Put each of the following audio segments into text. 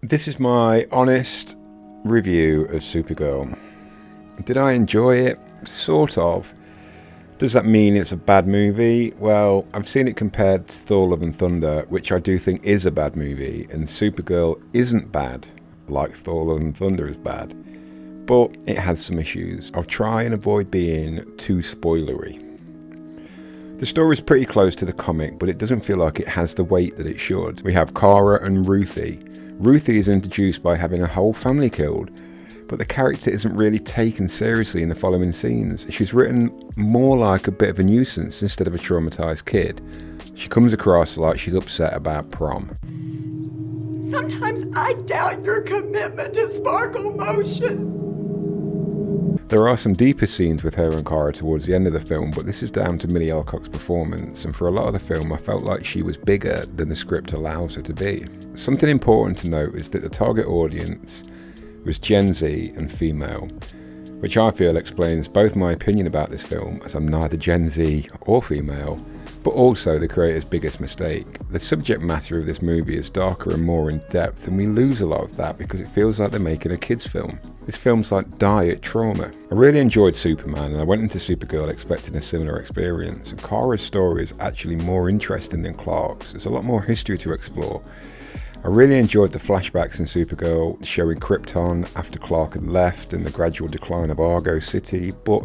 This is my honest review of Supergirl. Did I enjoy it? Sort of. Does that mean it's a bad movie? Well, I've seen it compared to Thor Love and Thunder, which I do think is a bad movie, and Supergirl isn't bad, like Thor Love and Thunder is bad. But it has some issues. I'll try and avoid being too spoilery. The story is pretty close to the comic, but it doesn't feel like it has the weight that it should. We have Kara and Ruthie. Ruthie is introduced by having a whole family killed, but the character isn't really taken seriously in the following scenes. She's written more like a bit of a nuisance instead of a traumatised kid. She comes across like she's upset about prom. Sometimes I doubt your commitment to sparkle motion. There are some deeper scenes with her and Kara towards the end of the film, but this is down to Millie Alcock's performance, and for a lot of the film I felt like she was bigger than the script allows her to be. Something important to note is that the target audience was Gen Z and female, which I feel explains both my opinion about this film, as I'm neither Gen Z or female, but also the creator's biggest mistake. The subject matter of this movie is darker and more in depth, and we lose a lot of that because it feels like they're making a kids film. This film's like diet trauma. I really enjoyed Superman, and I went into Supergirl expecting a similar experience, and Kara's story is actually more interesting than Clark's. There's a lot more history to explore. I really enjoyed the flashbacks in Supergirl showing Krypton after Clark had left and the gradual decline of Argo City, but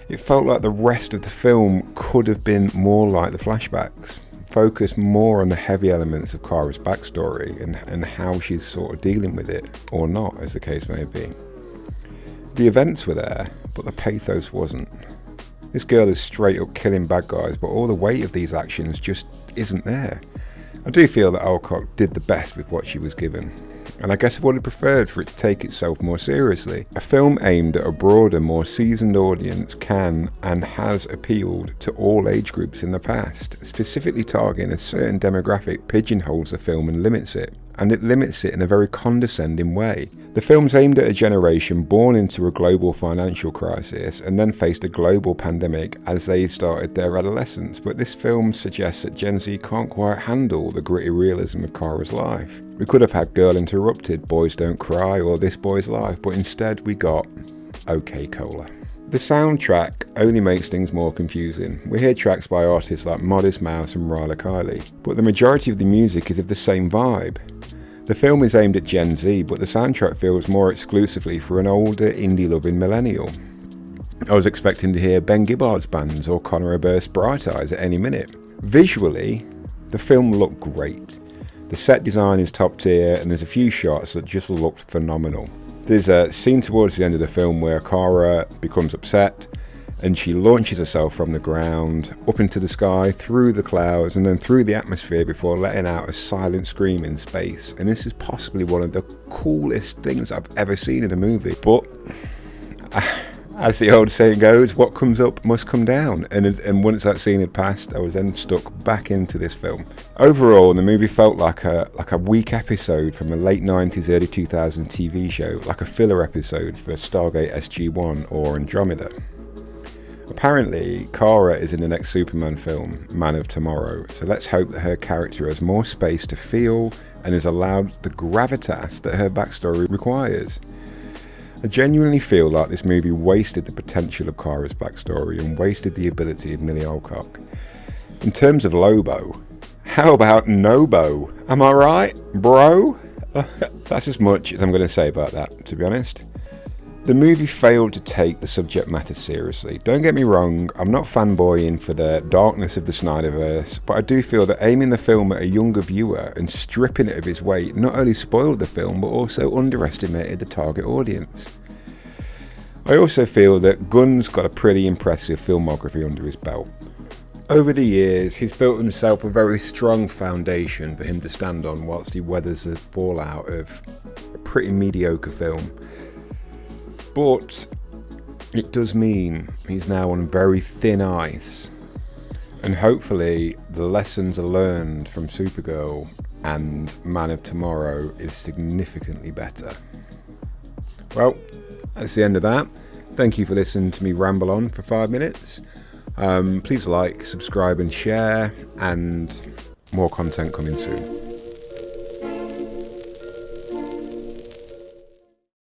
it felt like the rest of the film could have been more like the flashbacks, focus more on the heavy elements of Kara's backstory and how she's sort of dealing with it, or not, as the case may be. The events were there, but the pathos wasn't. This girl is straight up killing bad guys, but all the weight of these actions just isn't there. I do feel that Alcock did the best with what she was given, and I guess I would have preferred for it to take itself more seriously. A film aimed at a broader, more seasoned audience can and has appealed to all age groups in the past. Specifically targeting a certain demographic pigeonholes the film and limits it, and it limits it in a very condescending way. The film's aimed at a generation born into a global financial crisis and then faced a global pandemic as they started their adolescence, but this film suggests that Gen Z can't quite handle the gritty realism of Kara's life. We could have had Girl Interrupted, Boys Don't Cry, or This Boy's Life, but instead we got OK Cola. The soundtrack only makes things more confusing. We hear tracks by artists like Modest Mouse and Riley Kiley, but the majority of the music is of the same vibe. The film is aimed at Gen Z, but the soundtrack feels more exclusively for an older, indie-loving millennial. I was expecting to hear Ben Gibbard's bands or Conor Oberst's Bright Eyes at any minute. Visually, the film looked great. The set design is top tier, and there's a few shots that just looked phenomenal. There's a scene towards the end of the film where Kara becomes upset, and she launches herself from the ground, up into the sky, through the clouds, and then through the atmosphere before letting out a silent scream in space. And this is possibly one of the coolest things I've ever seen in a movie. But, as the old saying goes, what comes up must come down. And once that scene had passed, I was then stuck back into this film. Overall, the movie felt like a weak episode from a late 90s, early 2000s TV show, like a filler episode for Stargate SG-1 or Andromeda. Apparently, Kara is in the next Superman film, Man of Tomorrow, so let's hope that her character has more space to feel and is allowed the gravitas that her backstory requires. I genuinely feel like this movie wasted the potential of Kara's backstory and wasted the ability of Millie Alcock. In terms of Lobo, how about Nobo? Am I right, bro? That's as much as I'm going to say about that, to be honest. The movie failed to take the subject matter seriously. Don't get me wrong, I'm not fanboying for the darkness of the Snyderverse, but I do feel that aiming the film at a younger viewer and stripping it of its weight not only spoiled the film, but also underestimated the target audience. I also feel that Gunn's got a pretty impressive filmography under his belt. Over the years, he's built himself a very strong foundation for him to stand on whilst he weathers the fallout of a pretty mediocre film. But it does mean he's now on very thin ice, and hopefully the lessons are learned from Supergirl and Man of Tomorrow is significantly better. Well, that's the end of that. Thank you for listening to me ramble on for 5 minutes. Please like, subscribe and share, and more content coming soon.